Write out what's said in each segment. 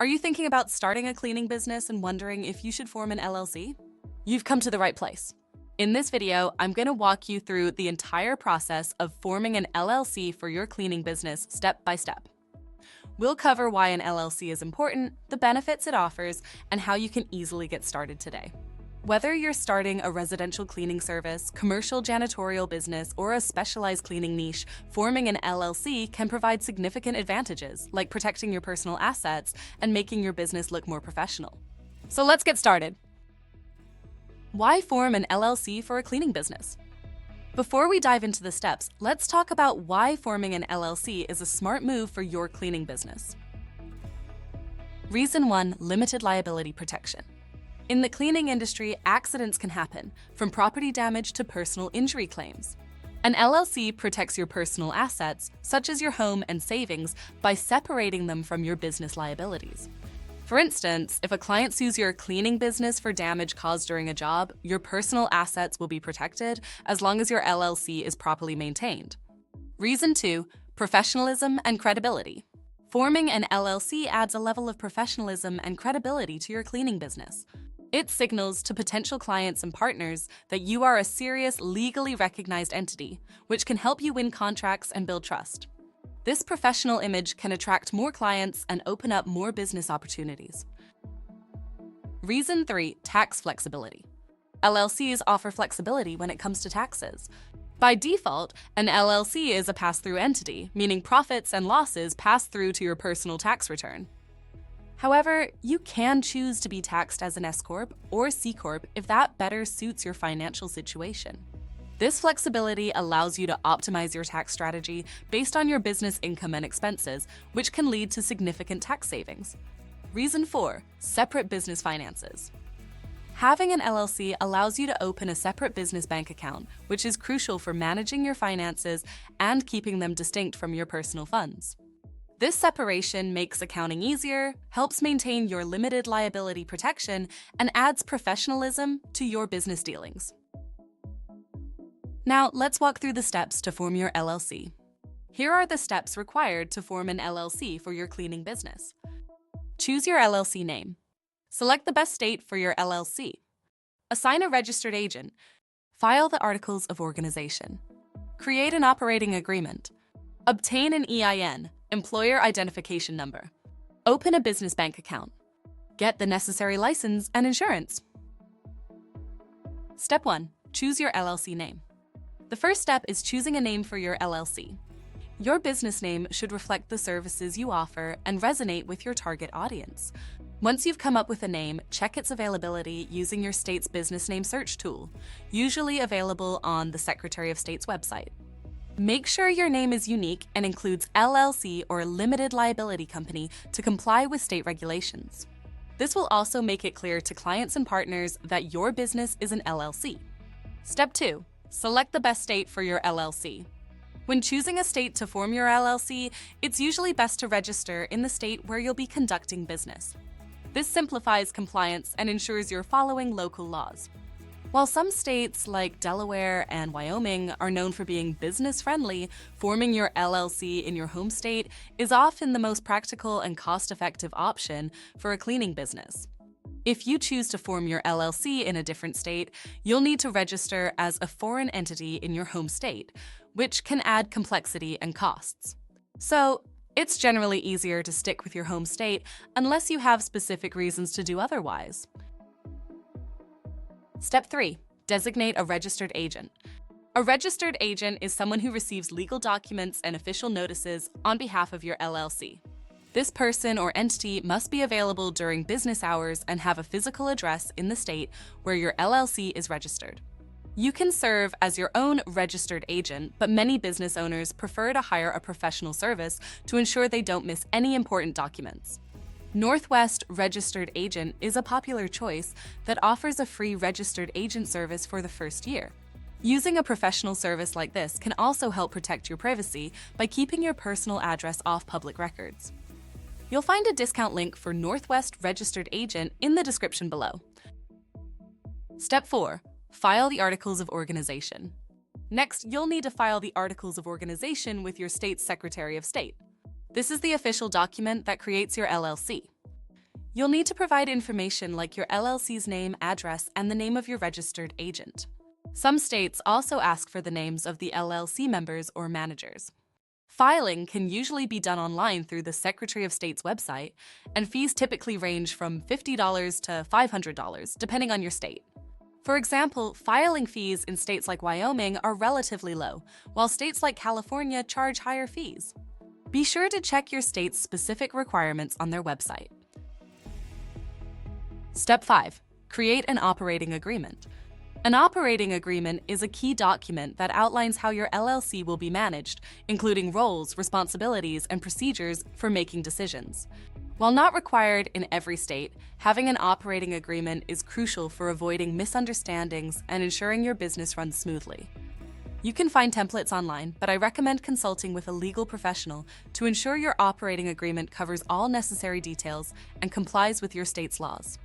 Are you thinking about starting a cleaning business and wondering if you should form an LLC? You've come to the right place. In this video, I'm going to walk you through the entire process of forming an LLC for your cleaning business step by step. We'll cover why an LLC is important, the benefits it offers, and how you can easily get started today. Whether you're starting a residential cleaning service, commercial janitorial business, or a specialized cleaning niche, forming an LLC can provide significant advantages, like protecting your personal assets and making your business look more professional. So let's get started. Why form an LLC for a cleaning business? Before we dive into the steps, let's talk about why forming an LLC is a smart move for your cleaning business. Reason 1: limited liability protection. In the cleaning industry, accidents can happen, from property damage to personal injury claims. An LLC protects your personal assets, such as your home and savings, by separating them from your business liabilities. For instance, if a client sues your cleaning business for damage caused during a job, your personal assets will be protected as long as your LLC is properly maintained. Reason 2: professionalism and credibility. Forming an LLC adds a level of professionalism and credibility to your cleaning business. It signals to potential clients and partners that you are a serious, legally recognized entity, which can help you win contracts and build trust. This professional image can attract more clients and open up more business opportunities. Reason 3: tax flexibility. LLCs offer flexibility when it comes to taxes. By default, an LLC is a pass-through entity, meaning profits and losses pass through to your personal tax return. However, you can choose to be taxed as an S-Corp or C-Corp if that better suits your financial situation. This flexibility allows you to optimize your tax strategy based on your business income and expenses, which can lead to significant tax savings. Reason 4: separate business finances. Having an LLC allows you to open a separate business bank account, which is crucial for managing your finances and keeping them distinct from your personal funds. This separation makes accounting easier, helps maintain your limited liability protection, and adds professionalism to your business dealings. Now, let's walk through the steps to form your LLC. Here are the steps required to form an LLC for your cleaning business. Choose your LLC name. Select the best state for your LLC. Assign a registered agent. File the articles of organization. Create an operating agreement. Obtain an EIN, employer identification number. Open a business bank account. Get the necessary license and insurance. Step 1: choose your LLC name. The first step is choosing a name for your LLC. Your business name should reflect the services you offer and resonate with your target audience. Once you've come up with a name, check its availability using your state's business name search tool, usually available on the Secretary of State's website. Make sure your name is unique and includes LLC or limited liability company to comply with state regulations. This will also make it clear to clients and partners that your business is an LLC. Step 2: select the best state for your LLC. When choosing a state to form your LLC, it's usually best to register in the state where you'll be conducting business. This simplifies compliance and ensures you're following local laws. While some states like Delaware and Wyoming are known for being business-friendly, forming your LLC in your home state is often the most practical and cost-effective option for a cleaning business. If you choose to form your LLC in a different state, you'll need to register as a foreign entity in your home state, which can add complexity and costs. So, it's generally easier to stick with your home state unless you have specific reasons to do otherwise. Step 3: designate a registered agent. A registered agent is someone who receives legal documents and official notices on behalf of your LLC. This person or entity must be available during business hours and have a physical address in the state where your LLC is registered. You can serve as your own registered agent, but many business owners prefer to hire a professional service to ensure they don't miss any important documents. Northwest Registered Agent is a popular choice that offers a free registered agent service for the first year. Using a professional service like this can also help protect your privacy by keeping your personal address off public records. You'll find a discount link for Northwest Registered Agent in the description below. Step 4: file the articles of organization. Next, you'll need to file the articles of organization with your state's Secretary of State. This is the official document that creates your LLC. You'll need to provide information like your LLC's name, address, and the name of your registered agent. Some states also ask for the names of the LLC members or managers. Filing can usually be done online through the Secretary of State's website, and fees typically range from $50 to $500, depending on your state. For example, filing fees in states like Wyoming are relatively low, while states like California charge higher fees. Be sure to check your state's specific requirements on their website. Step 5. Create an operating agreement. An operating agreement is a key document that outlines how your LLC will be managed, including roles, responsibilities, and procedures for making decisions. While not required in every state, having an operating agreement is crucial for avoiding misunderstandings and ensuring your business runs smoothly. You can find templates online, but I recommend consulting with a legal professional to ensure your operating agreement covers all necessary details and complies with your state's laws.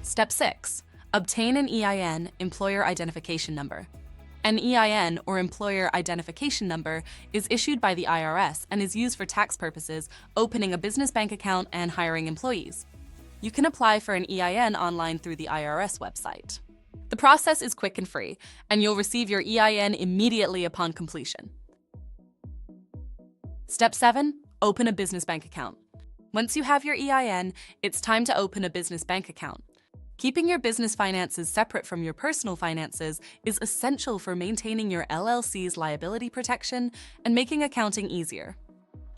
Step 6. Obtain an EIN, Employer Identification Number. An EIN, or Employer Identification Number, is issued by the IRS and is used for tax purposes, opening a business bank account, and hiring employees. You can apply for an EIN online through the IRS website. The process is quick and free, and you'll receive your EIN immediately upon completion. Step 7. Open a business bank account. Once you have your EIN, it's time to open a business bank account. Keeping your business finances separate from your personal finances is essential for maintaining your LLC's liability protection and making accounting easier.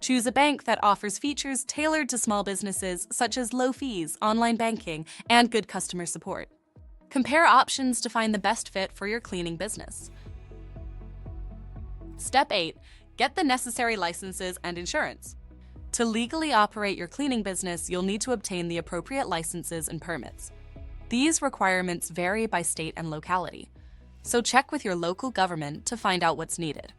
Choose a bank that offers features tailored to small businesses, such as low fees, online banking, and good customer support. Compare options to find the best fit for your cleaning business. Step 8. Get the necessary licenses and insurance. To legally operate your cleaning business, you'll need to obtain the appropriate licenses and permits. These requirements vary by state and locality, so check with your local government to find out what's needed.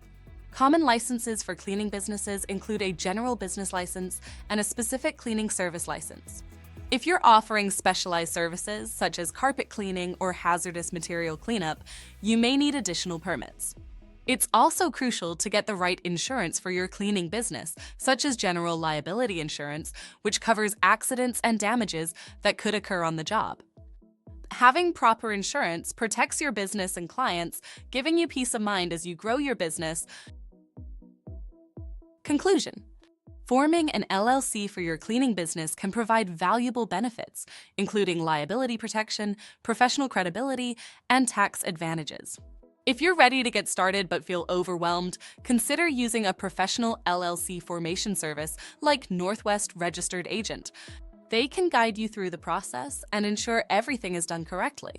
Common licenses for cleaning businesses include a general business license and a specific cleaning service license. If you're offering specialized services, such as carpet cleaning or hazardous material cleanup, you may need additional permits. It's also crucial to get the right insurance for your cleaning business, such as general liability insurance, which covers accidents and damages that could occur on the job. Having proper insurance protects your business and clients, giving you peace of mind as you grow your business. Conclusion. Forming an LLC for your cleaning business can provide valuable benefits, including liability protection, professional credibility, and tax advantages. If you're ready to get started but feel overwhelmed, consider using a professional LLC formation service like Northwest Registered Agent. They can guide you through the process and ensure everything is done correctly.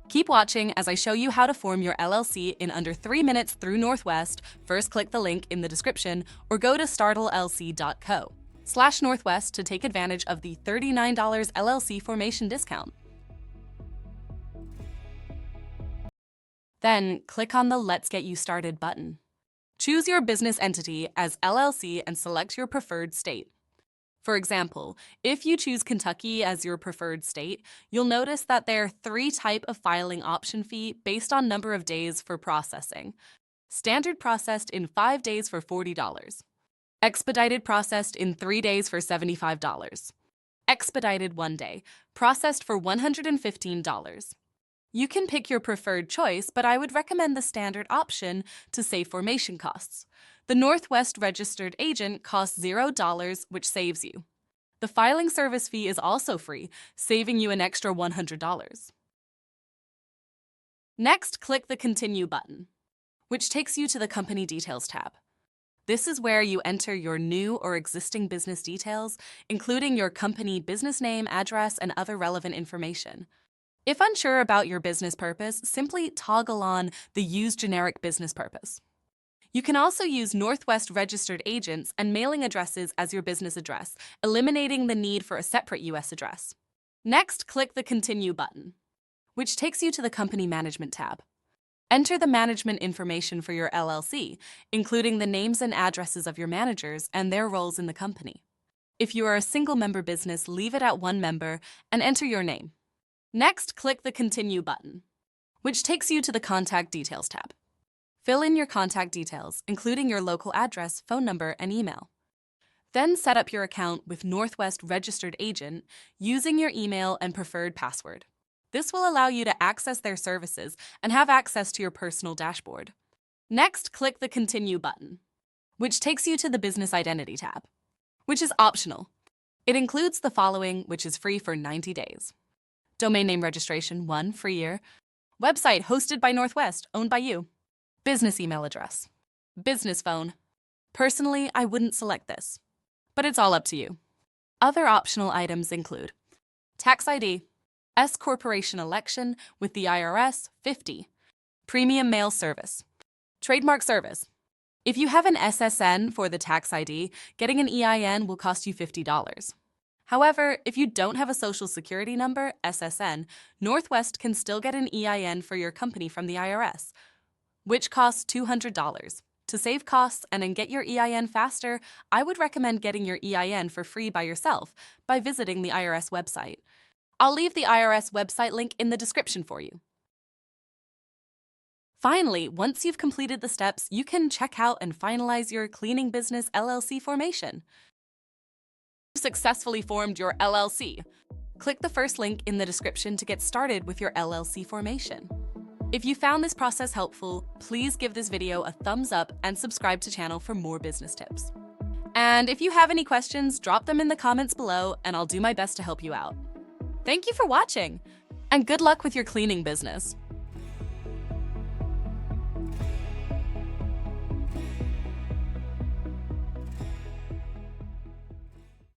Keep watching as I show you how to form your LLC in under 3 minutes through Northwest. First, click the link in the description or go to startlllc.co/Northwest to take advantage of the $39 LLC formation discount. Then, click on the Let's Get You Started button. Choose your business entity as LLC and select your preferred state. For example, if you choose Kentucky as your preferred state, you'll notice that there are 3 types of filing option fee based on number of days for processing. Standard processed in 5 days for $40. Expedited processed in 3 days for $75. Expedited 1 day, processed for $115. You can pick your preferred choice, but I would recommend the standard option to save formation costs. The Northwest Registered Agent costs $0, which saves you. The filing service fee is also free, saving you an extra $100. Next, click the Continue button, which takes you to the Company Details tab. This is where you enter your new or existing business details, including your company business name, address, and other relevant information. If unsure about your business purpose, simply toggle on the Use Generic Business Purpose. You can also use Northwest Registered Agents and mailing addresses as your business address, eliminating the need for a separate U.S. address. Next, click the Continue button, which takes you to the Company Management tab. Enter the management information for your LLC, including the names and addresses of your managers and their roles in the company. If you are a single-member business, leave it at 1 member and enter your name. Next, click the Continue button, which takes you to the Contact Details tab. Fill in your contact details, including your local address, phone number, and email. Then set up your account with Northwest Registered Agent using your email and preferred password. This will allow you to access their services and have access to your personal dashboard. Next, click the Continue button, which takes you to the Business Identity tab, which is optional. It includes the following, which is free for 90 days. Domain name registration, 1 free year. Website hosted by Northwest, owned by you. Business email address. Business phone. Personally, I wouldn't select this, but it's all up to you. Other optional items include tax ID, S corporation election with the IRS, 50, premium mail service, trademark service. If you have an SSN for the tax ID, getting an EIN will cost you $50. However, if you don't have a Social Security number, SSN, Northwest can still get an EIN for your company from the IRS, which costs $200. To save costs and then get your EIN faster, I would recommend getting your EIN for free by yourself by visiting the IRS website. I'll leave the IRS website link in the description for you. Finally, once you've completed the steps, you can check out and finalize your cleaning business LLC formation. You've successfully formed your LLC. Click the first link in the description to get started with your LLC formation. If you found this process helpful, please give this video a thumbs up and subscribe to the channel for more business tips. And if you have any questions, drop them in the comments below and I'll do my best to help you out. Thank you for watching, and good luck with your cleaning business.